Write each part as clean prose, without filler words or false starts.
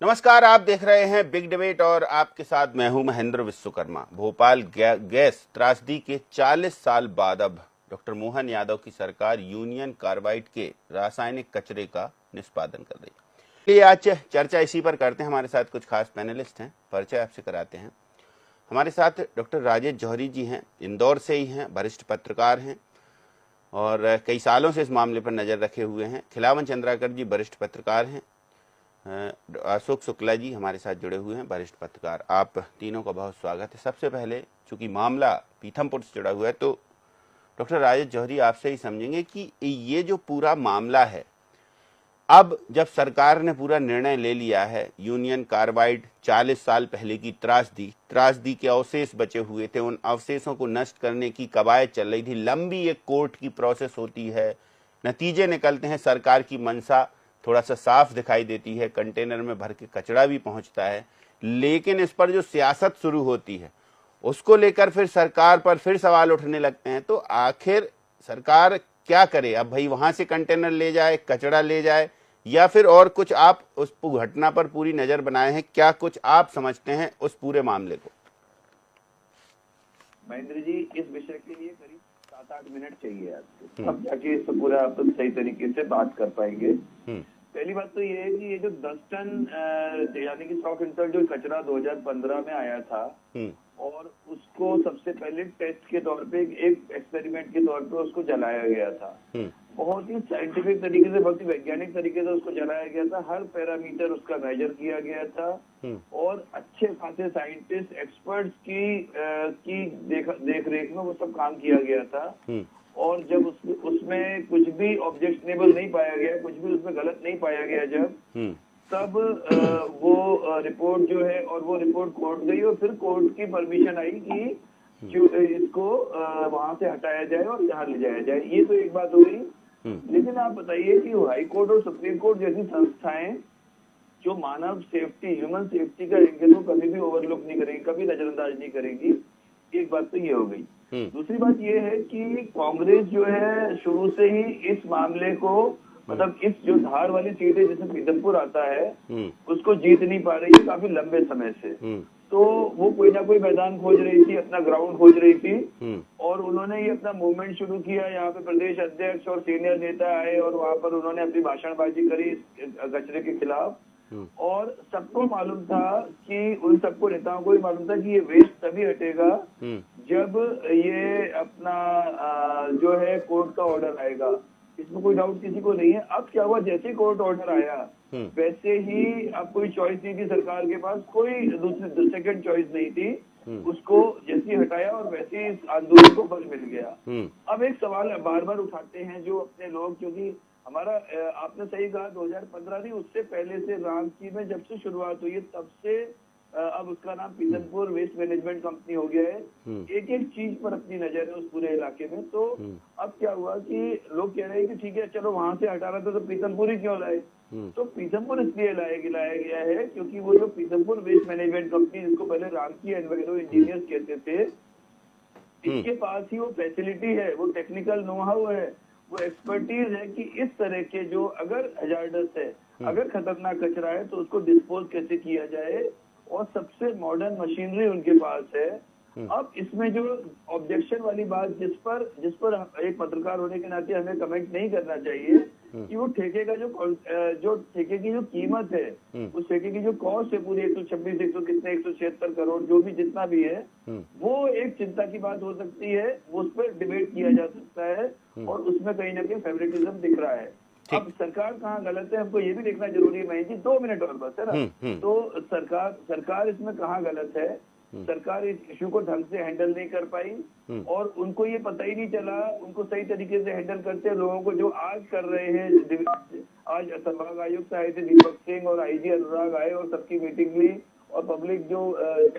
नमस्कार, आप देख रहे हैं बिग डिबेट और आपके साथ मैं हूं महेंद्र विश्वकर्मा। भोपाल गैस त्रासदी के 40 साल बाद अब डॉक्टर मोहन यादव की सरकार यूनियन कार्बाइड के रासायनिक कचरे का निष्पादन कर रही है। चलिए आज चर्चा इसी पर करते हैं। हमारे साथ कुछ खास पैनलिस्ट हैं, परिचय आपसे कराते हैं। हमारे साथ डॉक्टर राजेश जौहरी जी हैं, इंदौर से ही हैं, वरिष्ठ पत्रकार हैं और कई सालों से इस मामले पर नजर रखे हुए हैं। खिलावन चंद्राकर जी वरिष्ठ पत्रकार हैं। अशोक शुक्ला जी हमारे साथ जुड़े हुए हैं, वरिष्ठ पत्रकार। आप तीनों का बहुत स्वागत है। सबसे पहले चूंकि मामला पीथमपुर से जुड़ा हुआ है तो डॉक्टर राजेश जौहरी आपसे ही समझेंगे कि ये जो पूरा मामला है, अब जब सरकार ने पूरा निर्णय ले लिया है, यूनियन कार्बाइड 40 साल पहले की त्रासदी के अवशेष बचे हुए थे, उन अवशेषों को नष्ट करने की कवायद चल रही थी, लंबी एक कोर्ट की प्रोसेस होती है, नतीजे निकलते हैं, सरकार की मंशा थोड़ा सा साफ दिखाई देती है, कंटेनर में भर के कचरा भी पहुंचता है, लेकिन इस पर जो सियासत शुरू होती है उसको लेकर फिर सरकार पर फिर सवाल उठने लगते हैं। तो आखिर सरकार क्या करे? अब भाई वहां से कंटेनर ले जाए, कचरा ले जाए, या फिर और कुछ? आप उस घटना पर पूरी नजर बनाए हैं, क्या कुछ आप समझते हैं उस पूरे मामले को? महेंद्र जी, इस विषय के लिए करीब 7-8 मिनट चाहिए आपको, अब जाके इस पूरा आप सही तरीके से बात कर पाएंगे। पहली बात तो ये है कि ये जो 10 टन यानी कि 100 क्विंटल जो कचरा 2015 में आया था और उसको सबसे पहले टेस्ट के तौर पे एक एक्सपेरिमेंट के तौर पे उसको जलाया गया था। बहुत ही साइंटिफिक तरीके से, बहुत ही वैज्ञानिक तरीके से उसको जलाया गया था। हर पैरामीटर उसका मेजर किया गया था और अच्छे खासे साइंटिस्ट एक्सपर्ट्स की देख रेख में वो सब काम किया गया था। और जब उसमें कुछ भी ऑब्जेक्शनेबल नहीं पाया गया, कुछ भी उसमें गलत नहीं पाया गया, जब तब वो रिपोर्ट जो है, और वो रिपोर्ट कोर्ट गई और फिर कोर्ट की परमिशन आई कि इसको वहां से हटाया जाए और यहाँ ले जाया जाए। ये तो एक बात हो गई। लेकिन आप बताइए कि हाई कोर्ट और सुप्रीम कोर्ट जैसी संस्थाएं जो मानव सेफ्टी, ह्यूमन सेफ्टी का एंगल को कभी भी ओवरलुक नहीं करेगी, कभी नजरअंदाज नहीं करेगी। एक बात तो ये हो गई। दूसरी बात ये है कि कांग्रेस जो है शुरू से ही इस मामले को, मतलब इस जो धार वाली सीट है जिसमें पीथमपुर आता है, उसको जीत नहीं पा रही है काफी लंबे समय से। तो वो कोई ना कोई मैदान खोज रही थी, अपना ग्राउंड खोज रही थी और उन्होंने ये अपना मूवमेंट शुरू किया। यहाँ पे प्रदेश अध्यक्ष और सीनियर नेता आए और वहां पर उन्होंने अपनी भाषणबाजी करी कचरे के खिलाफ। और सबको मालूम था कि उन सबको नेताओं को भी मालूम था कि ये वेस्ट तभी हटेगा जब ये अपना जो है कोर्ट का ऑर्डर आएगा। इसमें कोई डाउट किसी को नहीं है। अब क्या हुआ, जैसे कोर्ट ऑर्डर आया वैसे ही अब कोई चॉइस नहीं थी सरकार के पास, कोई दूसरी सेकंड चॉइस नहीं थी। उसको जैसे हटाया और वैसे ही इस आंदोलन को बल मिल गया। अब एक सवाल बार बार उठाते हैं जो अपने लोग, क्योंकि हमारा आपने सही कहा 2015 नहीं, उससे पहले से रांची में जब से शुरुआत हुई है तब से अब उसका नाम पीथमपुर वेस्ट मैनेजमेंट कंपनी हो गया है। एक एक चीज पर अपनी नजर है उस पूरे इलाके में। तो अब क्या हुआ कि लोग कह रहे हैं कि ठीक है चलो वहां से हटाना था तो पीथमपुर ही क्यों लाए? तो पीथमपुर इसलिए लाया गया है क्योंकि वो जो पीथमपुर वेस्ट मैनेजमेंट कंपनी, जिसको पहले रांची एनवायरो इंजीनियर्स कहते थे, इसके पास ही वो फैसिलिटी है, वो टेक्निकल नो हाउ है, वो एक्सपर्टीज है कि इस तरह के जो अगर हजार्डस है, अगर खतरनाक कचरा है तो उसको डिस्पोज कैसे किया जाए, और सबसे मॉडर्न मशीनरी उनके पास है। अब इसमें जो ऑब्जेक्शन वाली बात जिस पर एक पत्रकार होने के नाते हमें कमेंट नहीं करना चाहिए कि वो ठेके का जो ठेके की जो कीमत है, उस ठेके की जो कॉस्ट है पूरी 126 176 करोड़ जो भी जितना भी है, वो एक चिंता की बात हो सकती है, उस पर डिबेट किया जा सकता है और उसमें कहीं ना कहीं फेवरेटिज्म दिख रहा है। अब सरकार कहाँ गलत है हमको ये भी देखना जरूरी है। महेश जी 2 मिनट और बस है ना। तो सरकार इसमें कहाँ गलत है? सरकार इस इशू को ढंग से हैंडल नहीं कर पाई और उनको ये पता ही नहीं चला उनको सही तरीके से हैंडल करते लोगों को जो आज कर रहे हैं। आज संभाग आयुक्त आए थे दीपक सिंह और आईजी अनुराग आए और सबकी मीटिंग ली और पब्लिक जो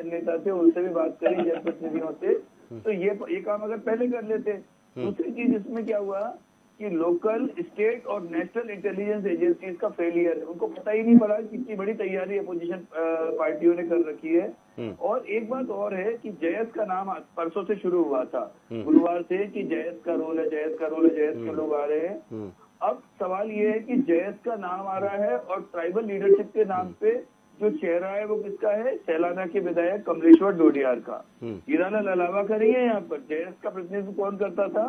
नेता थे उनसे भी बात करी, जनप्रतिनिधियों से। तो ये काम अगर पहले कर लेते। दूसरी चीज इसमें क्या हुआ कि लोकल, स्टेट और नेशनल इंटेलिजेंस एजेंसीज का फेलियर है। उनको पता ही नहीं पड़ा कितनी बड़ी तैयारी अपोजिशन पार्टियों ने कर रखी है। और एक बात और है कि जयस का नाम परसों से शुरू हुआ था, गुरुवार से, कि जयस का रोल है, जयस का रोल है, जयस के लोग आ रहे हैं। अब सवाल ये है कि जयस का नाम आ रहा है और ट्राइबल लीडरशिप के नाम पे जो चेहरा है वो किसका है? सैलाना के विधायक कमलेश्वर डोडियार का। हीरालाल अलावा का नहीं है यहाँ पर। जेएस का प्रतिनिधित्व कौन करता था?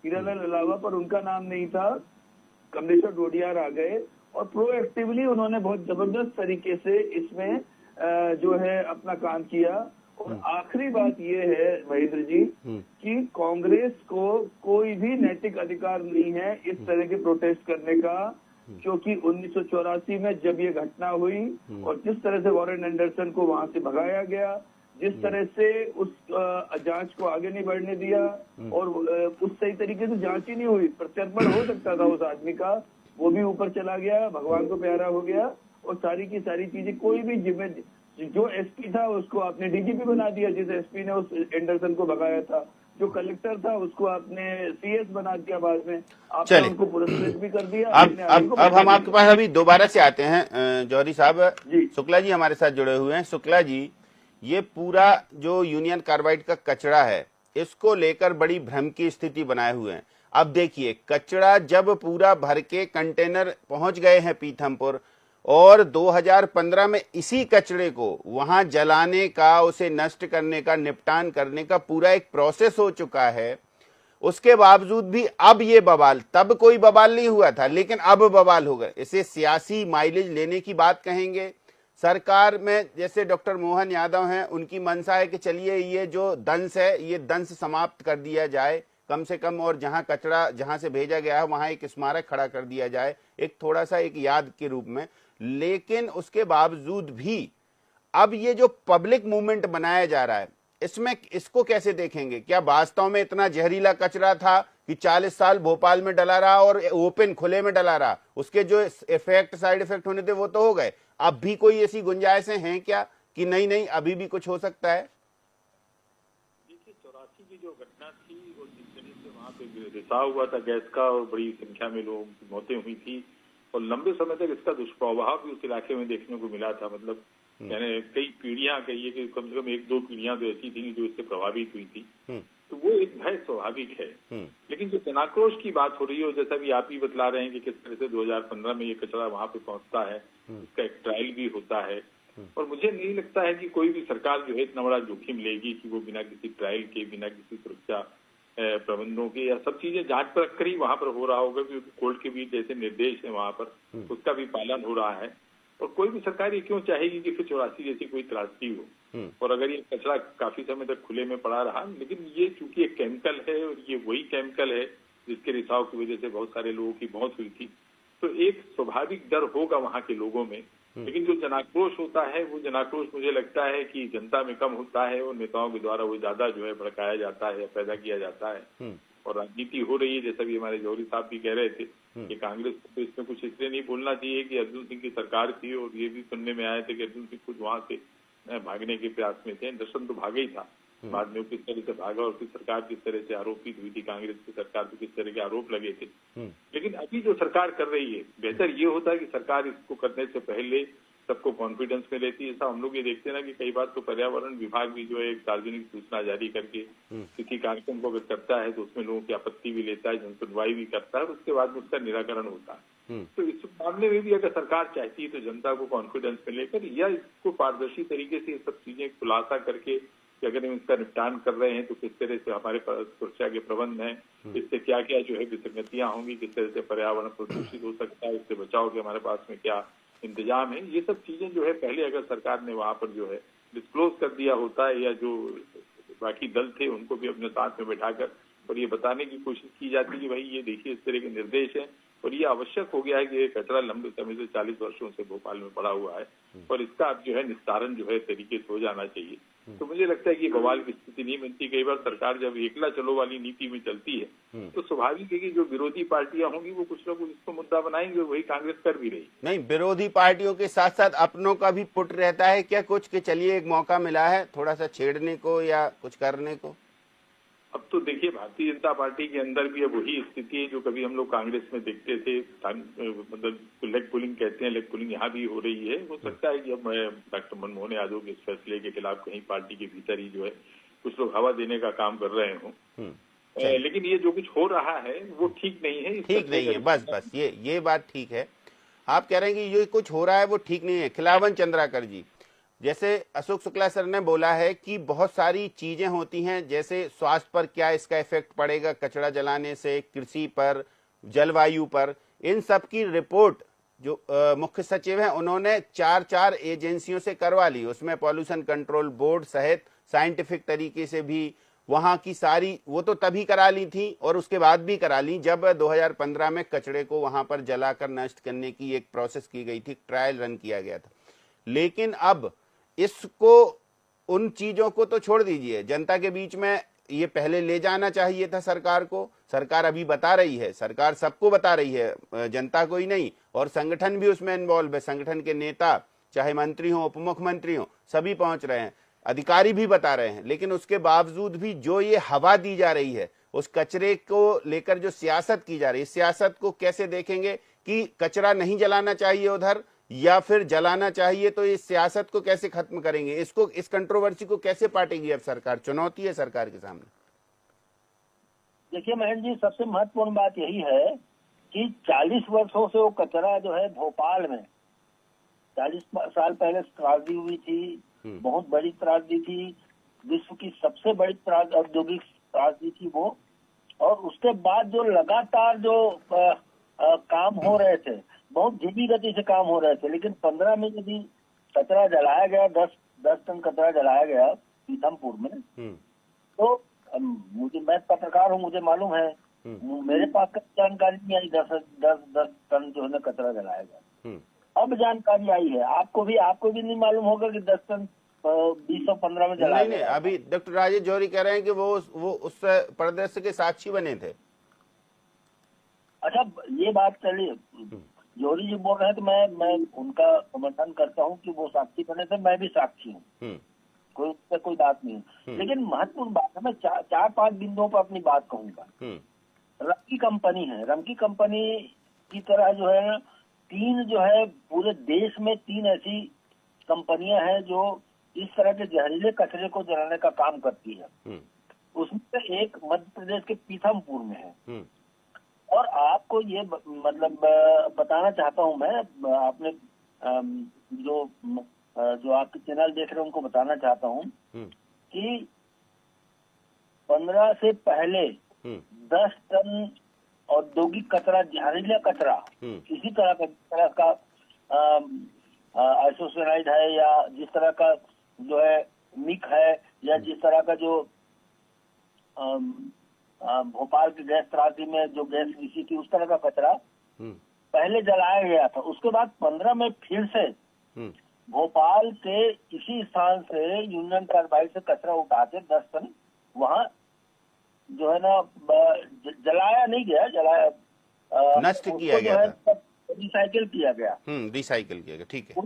हीरालाल अलावा, पर उनका नाम नहीं था। कमलेश्वर डोडियार आ गए और प्रोएक्टिवली उन्होंने बहुत जबरदस्त तरीके से इसमें जो है अपना काम किया। और आखिरी बात ये है महेंद्र जी कि कांग्रेस को कोई भी नैतिक अधिकार नहीं है इस तरह के प्रोटेस्ट करने का, क्योंकि 1984 में जब ये घटना हुई और जिस तरह से वॉरेन एंडरसन को वहां से भगाया गया, जिस तरह से उस जांच को आगे नहीं बढ़ने दिया और उस सही तरीके से जांच ही नहीं हुई, प्रत्यर्पण हो सकता था उस आदमी का, वो भी ऊपर चला गया, भगवान को प्यारा हो गया और सारी की सारी चीजें, कोई भी जो एसपी था उसको आपने डीजीपी बना दिया, जिस एसपी ने उस एंडरसन को भगाया था। जो कलेक्टर था उसको आपने सीएस बना दिया, बाद में आपने उनको पुरस्कृत भी कर दिया। अब हम आपके पास अभी दोबारा से आते हैं जौहरी साहब। शुक्ला जी हमारे साथ जुड़े हुए हैं। शुक्ला जी, ये पूरा जो यूनियन कार्बाइड का कचरा है, इसको लेकर बड़ी भ्रम की स्थिति बनाए हुए हैं। अब देखिए, कचरा जब पूरा भर के कंटेनर पहुंच गए हैं पीथमपुर, और 2015 में इसी कचरे को वहां जलाने का, उसे नष्ट करने का, निपटान करने का पूरा एक प्रोसेस हो चुका है, उसके बावजूद भी अब ये बवाल, तब कोई बवाल नहीं हुआ था लेकिन अब बवाल हो गए। इसे सियासी माइलेज लेने की बात कहेंगे। सरकार में जैसे डॉक्टर मोहन यादव हैं, उनकी मंशा है कि चलिए ये जो दंश है, ये दंश समाप्त कर दिया जाए कम से कम, और जहां कचरा जहां से भेजा गया है वहां एक स्मारक खड़ा कर दिया जाए, एक थोड़ा सा एक याद के रूप में। लेकिन उसके बावजूद भी अब ये जो पब्लिक मूवमेंट बनाया जा रहा है, इसमें इसको कैसे देखेंगे? क्या वास्तव में इतना जहरीला कचरा था कि 40 साल भोपाल में डला रहा और ओपन खुले में डला रहा? उसके जो इफेक्ट, साइड इफेक्ट होने थे वो तो हो गए, अब भी कोई ऐसी गुंजाइशें हैं क्या कि नहीं अभी भी कुछ हो सकता है? देखिए, 84 की जो घटना थी और जिस तरह से वहाँ पे रिसाव हुआ था गैस का और बड़ी संख्या में लोगों की मौतें हुई थी और लंबे समय तक इसका दुष्प्रभाव भी उस इलाके में देखने को मिला था। मतलब यानी कई पीढ़ियां, कहिए कि कम से कम 1-2 पीढ़ियां तो ऐसी थी जो इससे प्रभावित हुई थी। तो वो एक भय स्वाभाविक है। लेकिन जो जनाक्रोश की बात हो रही है, जैसा भी आप ही बतला रहे हैं कि किस तरह से 2015 में ये कचरा वहां पे पहुंचता है, इसका एक ट्रायल भी होता है, और मुझे नहीं लगता है कि कोई भी सरकार जो है इतना बड़ा जोखिम लेगी कि वो बिना किसी ट्रायल के, बिना किसी सुरक्षा प्रबंधों के या सब चीजें जांच परख कर ही वहां पर हो रहा होगा, क्योंकि कोर्ट के भी जैसे निर्देश है वहां पर उसका भी पालन हो रहा है। और कोई भी सरकार ये क्यों चाहेगी कि फिर 84 जैसी कोई त्रासदी हो? और अगर ये कचरा काफी समय तक खुले में पड़ा रहा, लेकिन ये चूंकि एक केमिकल है और ये वही केमिकल है जिसके रिसाव की वजह से बहुत सारे लोगों की मौत हुई थी, तो एक स्वाभाविक डर होगा वहां के लोगों में। लेकिन जो जनाक्रोश होता है, वो जनाक्रोश मुझे लगता है कि जनता में कम होता है और नेताओं के द्वारा वो ज्यादा जो है भड़काया जाता है या पैदा किया जाता है। और राजनीति हो रही है, जैसा भी हमारे जौहरी साहब भी कह रहे थे कि कांग्रेस को तो इसमें कुछ इसलिए नहीं बोलना चाहिए कि अर्जुन सिंह की सरकार थी और ये भी सुनने में आए थे कि अर्जुन सिंह खुद वहां से भागने के प्रयास में थे। एंडरसन तो भागे ही था, बाद में वो किस तरह से भागा और फिर सरकार किस तरह से आरोपित हुई थी, कांग्रेस की सरकार पर किस तरह के आरोप लगे थे। लेकिन अभी जो सरकार कर रही है, बेहतर ये होता है कि सरकार इसको करने से पहले सबको कॉन्फिडेंस में लेती है। ऐसा हम लोग ये देखते हैं ना कि कई बार तो पर्यावरण विभाग भी जो है एक सार्वजनिक सूचना जारी करके किसी कार्यक्रम को अगर करता है तो उसमें लोगों की आपत्ति भी लेता है, जनसुनवाई भी करता है, उसके बाद में उसका निराकरण होता है। तो इस मामले में भी अगर सरकार चाहती है तो जनता को कॉन्फिडेंस में लेकर या इसको पारदर्शी तरीके से ये सब चीजें खुलासा करके कि अगर हम इसका निपटान कर रहे हैं तो किस तरह से हमारे सुरक्षा के प्रबंध हैं, इससे क्या क्या जो है विसंगतियां होंगी, किस तरह से पर्यावरण प्रदूषित हो सकता है, उससे बचाव के हमारे पास में क्या इंतजाम है, ये सब चीजें जो है पहले अगर सरकार ने वहां पर जो है डिस्क्लोज कर दिया होता है, या जो बाकी दल थे उनको भी अपने साथ में बैठाकर और ये बताने की कोशिश की जाती कि भाई ये देखिए इस तरह के निर्देश हैं और ये आवश्यक हो गया है कि ये कचरा लंबे समय से 40 वर्षों से भोपाल में पड़ा हुआ है और इसका अब जो है निस्तारण जो है तरीके से हो जाना चाहिए। तो मुझे लगता है कि बवाल की स्थिति नहीं बनती। कई बार सरकार जब एकला चलो वाली नीति में चलती है तो स्वाभाविक है कि जो विरोधी पार्टियां होंगी वो कुछ ना कुछ इसको मुद्दा बनाएंगे, वही कांग्रेस कर भी रही। नहीं, विरोधी पार्टियों के साथ साथ अपनों का भी पुट रहता है क्या कुछ कि चलिए एक मौका मिला है थोड़ा सा छेड़ने को या कुछ करने को? अब तो देखिए, भारतीय जनता पार्टी के अंदर भी अब वही स्थिति है जो कभी हम लोग कांग्रेस में देखते थे। मतलब लेग पुलिंग कहते हैं, लेग पुलिंग यहाँ भी हो रही है। हो सकता है कि अब डॉक्टर मनमोहन यादव के इस फैसले के खिलाफ कहीं पार्टी के भीतर ही जो है कुछ लोग हवा देने का काम कर रहे हों। लेकिन ये जो कुछ हो रहा है वो ठीक नहीं है। ठीक नहीं है, बस ये बात ठीक है। आप कह रहे हैं कि ये कुछ हो रहा है वो ठीक नहीं है। खिलावन चंद्राकर जी, जैसे अशोक शुक्ला सर ने बोला है कि बहुत सारी चीजें होती हैं, जैसे स्वास्थ्य पर क्या इसका इफेक्ट पड़ेगा कचरा जलाने से, कृषि पर, जलवायु पर, इन सब की रिपोर्ट जो मुख्य सचिव हैं उन्होंने चार एजेंसियों से करवा ली। उसमें पॉल्यूशन कंट्रोल बोर्ड सहित साइंटिफिक तरीके से भी वहां की सारी, वो तो तभी करा ली थी और उसके बाद भी करा ली जब 2015 में कचरे को वहां पर जलाकर नष्ट करने की एक प्रोसेस की गई थी, ट्रायल रन किया गया था। लेकिन अब इसको, उन चीजों को तो छोड़ दीजिए, जनता के बीच में ये पहले ले जाना चाहिए था सरकार को। सरकार अभी बता रही है, सरकार सबको बता रही है, जनता को ही नहीं, और संगठन भी उसमें इन्वॉल्व है। संगठन के नेता चाहे मंत्री हो, उप मुख्यमंत्री हो, सभी पहुंच रहे हैं, अधिकारी भी बता रहे हैं। लेकिन उसके बावजूद भी जो ये हवा दी जा रही है, उस कचरे को लेकर जो सियासत की जा रही है, सियासत को कैसे देखेंगे कि कचरा नहीं जलाना चाहिए उधर या फिर जलाना चाहिए, तो इस सियासत को कैसे खत्म करेंगे? इसको, इस कंट्रोवर्सी को कैसे पाटेगी अब सरकार? चुनौती है सरकार के सामने। देखिए महेंद्र जी, सबसे महत्वपूर्ण बात यही है कि 40 वर्षों से वो कचरा जो है भोपाल में 40 साल पहले त्रासदी हुई थी, बहुत बड़ी त्रासदी थी, विश्व की सबसे बड़ी औद्योगिक त्रासदी थी वो। और उसके बाद जो लगातार जो काम हो रहे थे, बहुत धीमी गति से काम हो रहे थे, लेकिन 15 में यदि कचरा जलाया गया, 10 टन कचरा जलाया गया पीथमपुर में, तो मैं पत्रकार हूँ, मुझे मालूम है, मेरे पास जानकारी नहीं आई 10 टन जो है ना कचरा जलाया गया। अब जानकारी आई है, आपको भी नहीं मालूम होगा कि 10 टन 2015 में जलाया नहीं, अभी डॉक्टर राजेश जौहरी कह रहे हैं कि वो उस परिदृश्य के साक्षी बने थे। अच्छा, ये बात चलिए, जौहरी जी बोल रहे हैं तो मैं उनका समर्थन करता हूँ कि वो साक्षी बने थे, मैं भी साक्षी हूँ, कोई बात नहीं है। लेकिन महत्वपूर्ण बात है, मैं 4-5 बिंदुओं पर अपनी बात कहूंगा। रमकी कंपनी है, रमकी कंपनी की तरह जो है 3 जो है पूरे देश में 3 ऐसी कंपनियां हैं जो इस तरह के जहरीले कचरे को जलाने का काम करती है। उसमें से एक मध्य प्रदेश के पीथमपुर में है। और आपको ये मतलब बताना चाहता हूँ मैं, आपने जो आपके चैनल देख रहे हैं उनको बताना चाहता हूँ कि 15 से पहले 10 टन औद्योगिक कचरा, जहरीला कचरा, किसी तरह का आइसोसाइनाइड है या जिस तरह का जो है मिक है या जिस तरह का जो भोपाल की गैस त्रासदी में जो गैस रिसी थी, उस तरह का कचरा पहले जलाया गया था। उसके बाद 15 में फिर से भोपाल के इसी स्थान से यूनियन कार्बाइड से कचरा उठा के 10 टन वहाँ जो है ना जलाया नहीं गया, नष्ट किया गया था, रिसाइकिल किया गया। रिसाइकिल किया गया, ठीक है।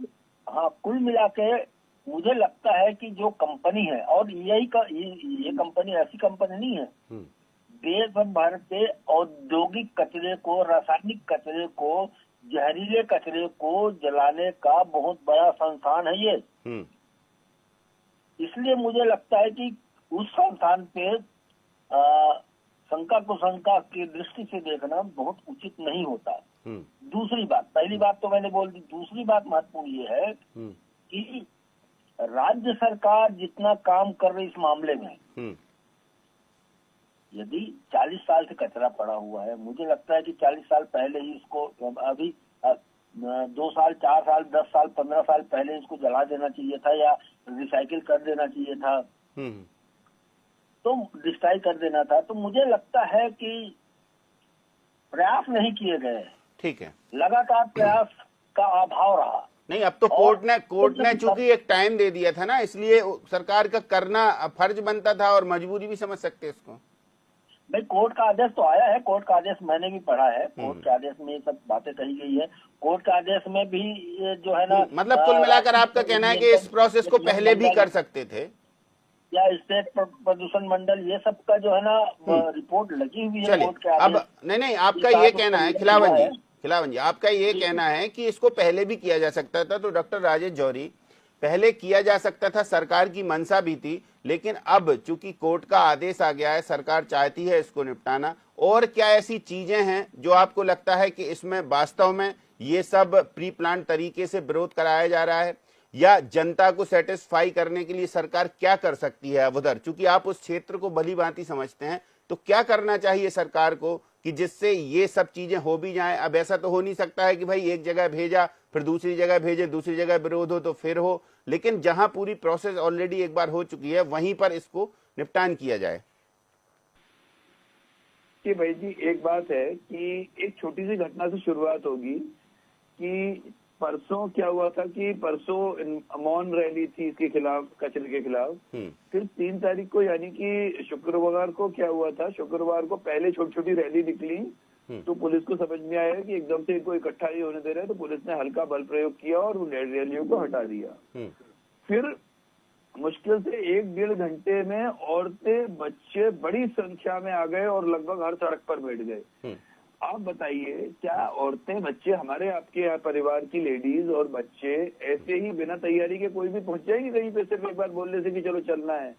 हाँ, कुल मिला के मुझे लगता है कि जो कंपनी है, और ये कंपनी ऐसी कंपनी नहीं है, देश भर के औद्योगिक कचरे को, रासायनिक कचरे को, जहरीले कचरे को जलाने का बहुत बड़ा संस्थान है ये। इसलिए मुझे लगता है कि उस संस्थान पे शंका को शंका की दृष्टि से देखना बहुत उचित नहीं होता। दूसरी बात, पहली बात तो मैंने बोल दी, दूसरी बात महत्वपूर्ण ये है कि राज्य सरकार जितना काम कर रही इस मामले में, यदि 40 साल से कचरा पड़ा हुआ है, मुझे लगता है कि 40 साल पहले ही इसको, अभी 2 साल, 4 साल, 10 साल, 15 साल पहले इसको जला देना चाहिए था या रिसाइकिल कर देना चाहिए था, तो डिस्ट्रॉय कर देना था। तो मुझे लगता है कि प्रयास नहीं किए गए। ठीक है, लगातार प्रयास का अभाव रहा। नहीं, अब तो कोर्ट ने चूंकि एक टाइम दे दिया था ना, इसलिए सरकार का करना फर्ज बनता था और मजबूरी भी समझ सकते इसको। भाई, कोर्ट का आदेश तो आया है, कोर्ट का आदेश मैंने भी पढ़ा है, कोर्ट के आदेश में ये सब बातें कही गई है। कोर्ट के आदेश में भी जो है ना, मतलब कुल मिलाकर आपका कहना है कि इस प्रोसेस को पहले भी कर सकते थे, या स्टेट प्रदूषण मंडल, ये सब का जो है ना रिपोर्ट लगी हुई है कोर्ट के अब आदेश। नहीं, आपका ये कहना है खिलावन जी, आपका ये कहना है कि इसको पहले भी किया जा सकता था। तो डॉक्टर राजेश जौहरी, पहले किया जा सकता था, सरकार की मंशा भी थी, लेकिन अब चूंकि कोर्ट का आदेश आ गया है, सरकार चाहती है इसको निपटाना। और क्या ऐसी चीजें हैं जो आपको लगता है कि इसमें वास्तव में ये सब प्री प्लान तरीके से विरोध कराया जा रहा है, या जनता को सेटिस्फाई करने के लिए सरकार क्या कर सकती है? अब उधर चूंकि आप उस क्षेत्र को भली भांति समझते हैं, तो क्या करना चाहिए सरकार को कि जिससे ये सब चीजें हो भी जाएं? अब ऐसा तो हो नहीं सकता है कि भाई एक जगह भेजा फिर दूसरी जगह भेजे, दूसरी जगह विरोध हो तो फिर हो, लेकिन जहां पूरी प्रोसेस ऑलरेडी एक बार हो चुकी है वहीं पर इसको निपटान किया जाए। कि भाई जी, एक बात है कि एक छोटी सी घटना से शुरुआत होगी कि परसों क्या हुआ था कि परसों मौन रैली थी इसके खिलाफ, कचरे के खिलाफ। फिर 3 तारीख को यानी कि शुक्रवार को क्या हुआ था, शुक्रवार को पहले छोटी छोटी रैली निकली, तो पुलिस को समझ में आया कि एकदम से इनको इकट्ठा नहीं होने दे रहे, तो पुलिस ने हल्का बल प्रयोग किया और उन रैलियों को हटा दिया। फिर मुश्किल से 1-1.5 घंटे में औरतें बच्चे बड़ी संख्या में आ गए और लगभग हर सड़क पर बैठ गए। आप बताइए, क्या औरतें बच्चे, हमारे आपके यहाँ परिवार की लेडीज और बच्चे ऐसे ही बिना तैयारी के कोई भी पहुंच जाएंगे कहीं पे सिर्फ एक बार बोलने से कि चलो चलना है?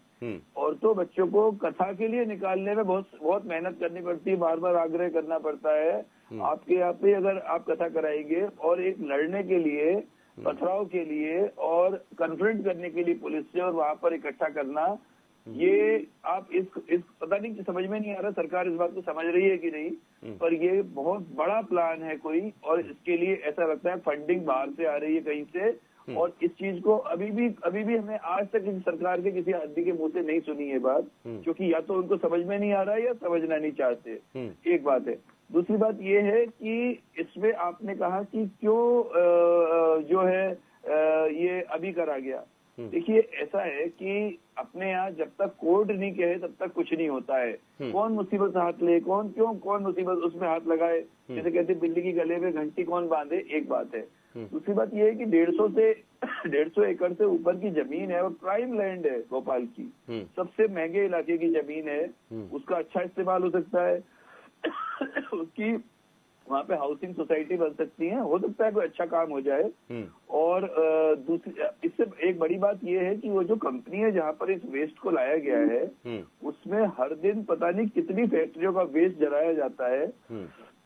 औरतों बच्चों को कथा के लिए निकालने में बहुत मेहनत करनी पड़ती है, बार बार आग्रह करना पड़ता है। आपके यहाँ पे अगर आप कथा कराएंगे और एक लड़ने के लिए, पथराव के लिए और कन्फ्रंट करने के लिए पुलिस से और वहां पर इकट्ठा करना, ये आप इस पता नहीं, समझ में नहीं आ रहा सरकार इस बात को समझ रही है कि नहीं, पर ये बहुत बड़ा प्लान है कोई, और इसके लिए ऐसा लगता है फंडिंग बाहर से आ रही है कहीं से। और इस चीज को अभी भी हमें आज तक किसी सरकार के किसी आदमी के मुंह से नहीं सुनी है बात, क्योंकि या तो उनको समझ में नहीं आ रहा है या समझना नहीं चाहते। एक बात है। दूसरी बात ये है कि इसमें आपने कहा कि क्यों जो है ये अभी करा गया। देखिए, ऐसा है कि अपने यहाँ जब तक कोर्ट नहीं कहे तब तक कुछ नहीं होता है। कौन मुसीबत से हाथ ले, कौन मुसीबत उसमें हाथ लगाए, जैसे कहते बिल्ली की गले में घंटी कौन बांधे, एक बात है। दूसरी बात ये है कि 150 एकड़ से ऊपर की जमीन है और प्राइम लैंड है भोपाल की, सबसे महंगे इलाके की जमीन है, उसका अच्छा इस्तेमाल हो सकता है। उसकी वहाँ पे हाउसिंग सोसाइटी बन सकती है, हो सकता है कोई अच्छा काम हो जाए। और दूसरी, इससे एक बड़ी बात यह है कि वो जो कंपनी है जहाँ पर इस वेस्ट को लाया गया है, उसमें हर दिन पता नहीं कितनी फैक्ट्रियों का वेस्ट जलाया जाता है।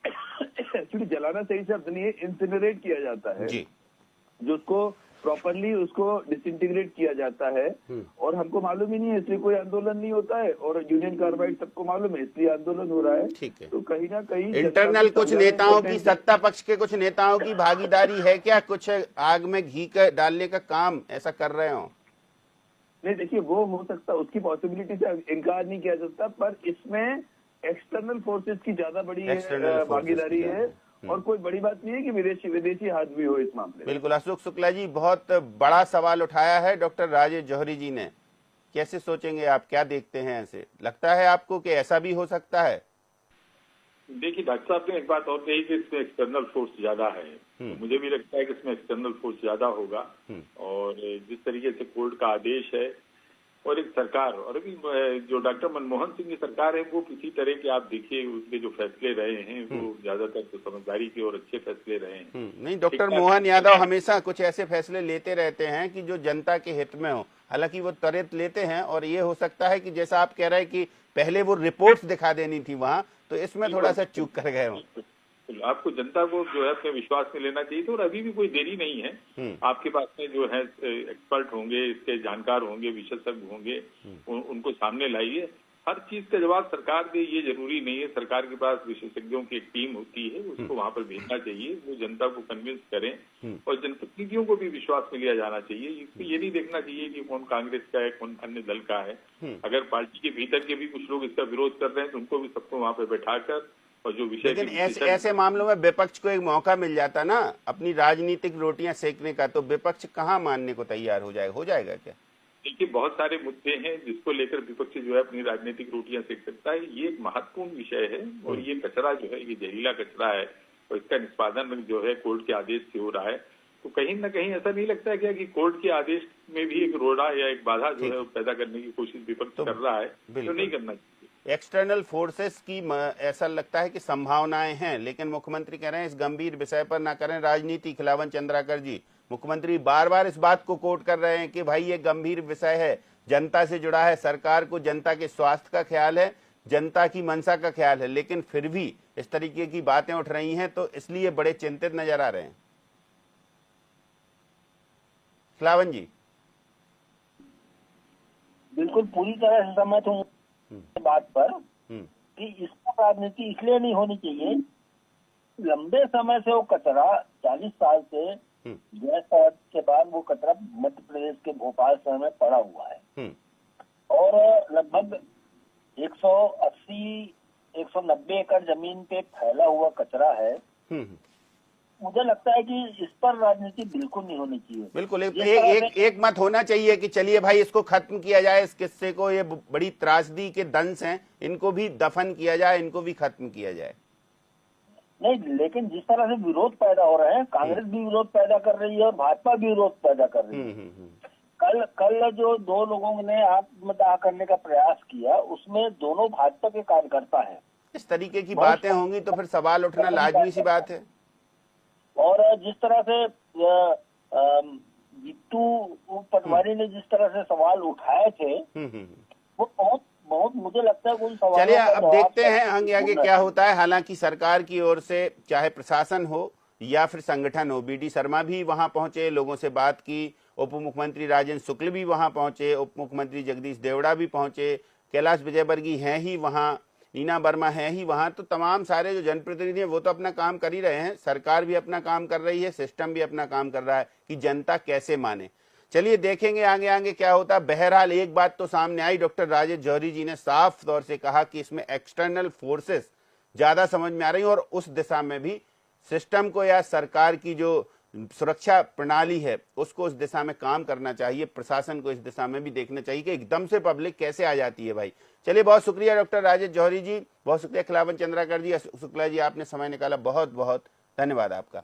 एक्चुअली जलाना सही शब्द नहीं है, इंसिनरेट किया जाता है, जो उसको प्रॉपरली उसको डिसइंटीग्रेट किया जाता है। और हमको मालूम ही नहीं है, इसलिए कोई आंदोलन नहीं होता है, और यूनियन कार्बाइड सबको मालूम है, इसलिए आंदोलन हो रहा है। ठीक है। तो कहीं ना कहीं इंटरनल कुछ नेताओं की, सत्ता पक्ष के कुछ नेताओं की भागीदारी है क्या? कुछ आग में घी डालने का काम ऐसा कर रहे हो? नहीं, देखिए, वो हो सकता, उसकी पॉसिबिलिटी से इनकार नहीं किया जा सकता, पर इसमें एक्सटर्नल फोर्सेस की ज्यादा बड़ी भागीदारी है, और कोई बड़ी बात नहीं है कि विदेशी हाथ भी हो इस मामले में। बिल्कुल। अशोक शुक्ला जी, बहुत बड़ा सवाल उठाया है डॉक्टर राजेश जौहरी जी ने, कैसे सोचेंगे आप, क्या देखते हैं? ऐसे लगता है आपको कि ऐसा भी हो सकता है? देखिए, डॉक्टर साहब ने एक बात और कही कि इसमें एक्सटर्नल फोर्स ज्यादा है, तो मुझे भी लगता है कि इसमें एक्सटर्नल फोर्स ज्यादा होगा। और जिस तरीके से कोर्ट का आदेश है और एक सरकार, और अभी जो डॉक्टर मनमोहन सिंह की सरकार है, वो किसी तरह के, आप देखिए उसके जो फैसले रहे हैं वो ज्यादातर तो समझदारी के और अच्छे फैसले रहे हैं। नहीं, डॉक्टर मोहन यादव हमेशा कुछ ऐसे फैसले लेते रहते हैं कि जो जनता के हित में हो, हालांकि वो त्वरित लेते हैं, और ये हो सकता है कि जैसा आप कह रहे हैं कि पहले वो रिपोर्ट्स दिखा देनी थी वहां, तो इसमें थोड़ा सा चूक कर गए हो। आपको जनता को जो है अपने विश्वास में लेना चाहिए, और अभी भी कोई देरी नहीं है। आपके पास में जो है एक्सपर्ट होंगे, इसके जानकार होंगे, विशेषज्ञ होंगे, उनको सामने लाइए। हर चीज का जवाब सरकार दे ये जरूरी नहीं है। सरकार के पास विशेषज्ञों की एक टीम होती है, उसको वहां पर भेजना चाहिए, वो जनता को कन्विंस करें, और जनप्रतिनिधियों को भी विश्वास में लिया जाना चाहिए। इसको ये नहीं देखना चाहिए कि कौन कांग्रेस का है, कौन अन्य दल का है। अगर पार्टी के भीतर के भी कुछ लोग इसका विरोध कर रहे हैं तो उनको भी सबको वहां पर बैठाकर, और जो विषय, लेकिन ऐसे मामलों में विपक्ष को एक मौका मिल जाता ना अपनी राजनीतिक रोटियां सेकने का, तो विपक्ष कहाँ मानने को तैयार हो जाएगा क्या? देखिए, बहुत सारे मुद्दे हैं जिसको लेकर विपक्ष जो है अपनी राजनीतिक रोटियां सेक सकता है। ये एक महत्वपूर्ण विषय है, और ये कचरा जो है, ये जहरीला कचरा है, और इसका निष्पादन जो है कोर्ट के आदेश से हो रहा है। तो कहीं ना कहीं ऐसा नहीं लगता है क्या कि कोर्ट के आदेश में भी एक रोड़ा या एक बाधा जो है पैदा करने की कोशिश विपक्ष कर रहा है, तो नहीं करना चाहिए। एक्सटर्नल फोर्सेस की ऐसा लगता है कि संभावनाएं हैं, लेकिन मुख्यमंत्री कह रहे हैं इस गंभीर विषय पर ना करें राजनीति। खिलावन चंद्राकर जी, मुख्यमंत्री बार बार इस बात को कोट कर रहे हैं कि भाई ये गंभीर विषय है, जनता से जुड़ा है, सरकार को जनता के स्वास्थ्य का ख्याल है, जनता की मंशा का ख्याल है, लेकिन फिर भी इस तरीके की बातें उठ रही हैं, तो इसलिए बड़े चिंतित नजर आ रहे हैं। खिलावन जी। बिल्कुल पूरी तरह से सहमत हूँ बात पर कि इसका राजनीति इसलिए नहीं होनी चाहिए। लंबे समय से वो कचरा 40 साल से गैस के बाद वो कचरा मध्य प्रदेश के भोपाल शहर में पड़ा हुआ है और लगभग 180-190 एकड़ जमीन पे फैला हुआ कचरा है। मुझे लगता है कि इस पर राजनीति बिल्कुल नहीं होनी चाहिए। बिल्कुल एक मत होना चाहिए कि चलिए भाई इसको खत्म किया जाए, इस किस्से को, ये बड़ी त्रासदी के दंश हैं, इनको भी दफन किया जाए, इनको भी खत्म किया जाए। नहीं, लेकिन जिस तरह से विरोध पैदा हो रहे हैं, कांग्रेस भी विरोध पैदा कर रही है और भाजपा भी विरोध पैदा कर रही है। कल जो 2 लोगों ने आत्मदाह करने का प्रयास किया, उसमें दोनों भाजपा के कार्यकर्ता हैं। इस तरीके की बातें होंगी तो फिर सवाल उठना लाजमी सी बात है। और जिस तरह से जीतू पटवारी ने जिस तरह से सवाल उठाए थे, वो बहुत मुझे लगता है कोई सवाल। चलिए अब देखते हैं आगे क्या होता है। हालांकि सरकार की ओर से चाहे प्रशासन हो या फिर संगठन हो, बीडी शर्मा भी वहां पहुंचे, लोगों से बात की, उप मुख्यमंत्री राजेंद्र शुक्ल भी वहां पहुंचे, उप मुख्यमंत्री जगदीश देवड़ा भी पहुंचे, कैलाश विजयवर्गीय हैं ही वहां, नीना वर्मा है ही वहां। तो तमाम सारे जो जनप्रतिनिधि हैं वो तो अपना काम कर ही रहे हैं, सरकार भी अपना काम कर रही है, सिस्टम भी अपना काम कर रहा है कि जनता कैसे माने। चलिए देखेंगे आगे क्या होता है। बहरहाल एक बात तो सामने आई, डॉक्टर राजेश जौहरी जी ने साफ तौर से कहा कि इसमें एक्सटर्नल फोर्सेस ज्यादा समझ में आ रही हैं और उस दिशा में भी सिस्टम को या सरकार की जो सुरक्षा प्रणाली है उसको उस दिशा में काम करना चाहिए, प्रशासन को इस दिशा में भी देखना चाहिए कि एकदम से पब्लिक कैसे आ जाती है भाई। चलिए बहुत शुक्रिया डॉक्टर राजेश जौहरी जी, बहुत शुक्रिया खिलावन चंद्राकर जी, शुक्ला जी, आपने समय निकाला, बहुत बहुत धन्यवाद आपका।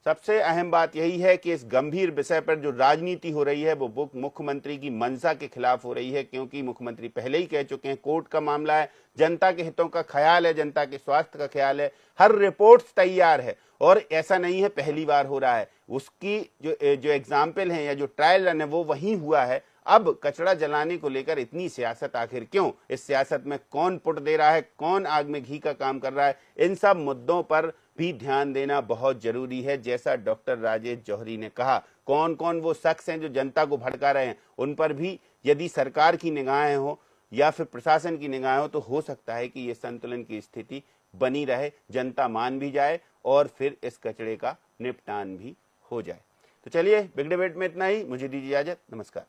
सबसे अहम बात यही है कि इस गंभीर विषय पर जो राजनीति हो रही है वो मुख्यमंत्री की मंशा के खिलाफ हो रही है, क्योंकि मुख्यमंत्री पहले ही कह चुके हैं कोर्ट का मामला है, जनता के हितों का ख्याल है, जनता के स्वास्थ्य का ख्याल है, हर रिपोर्ट तैयार है और ऐसा नहीं है पहली बार हो रहा है। उसकी जो एग्जाम्पल है या जो ट्रायल रन है वो वहीं हुआ है। अब कचरा जलाने को लेकर इतनी सियासत आखिर क्यों? इस सियासत में कौन पुट दे रहा है, कौन आग में घी का काम कर रहा है, इन सब मुद्दों पर भी ध्यान देना बहुत जरूरी है। जैसा डॉक्टर राजेश जौहरी ने कहा, कौन कौन वो शख्स हैं जो जनता को भड़का रहे हैं, उन पर भी यदि सरकार की निगाहें हो या फिर प्रशासन की निगाहें हो तो हो सकता है कि ये संतुलन की स्थिति बनी रहे, जनता मान भी जाए और फिर इस कचरे का निपटान भी हो जाए। तो चलिए बिग डिबेट में इतना ही, मुझे दीजिए इजाजत, नमस्कार।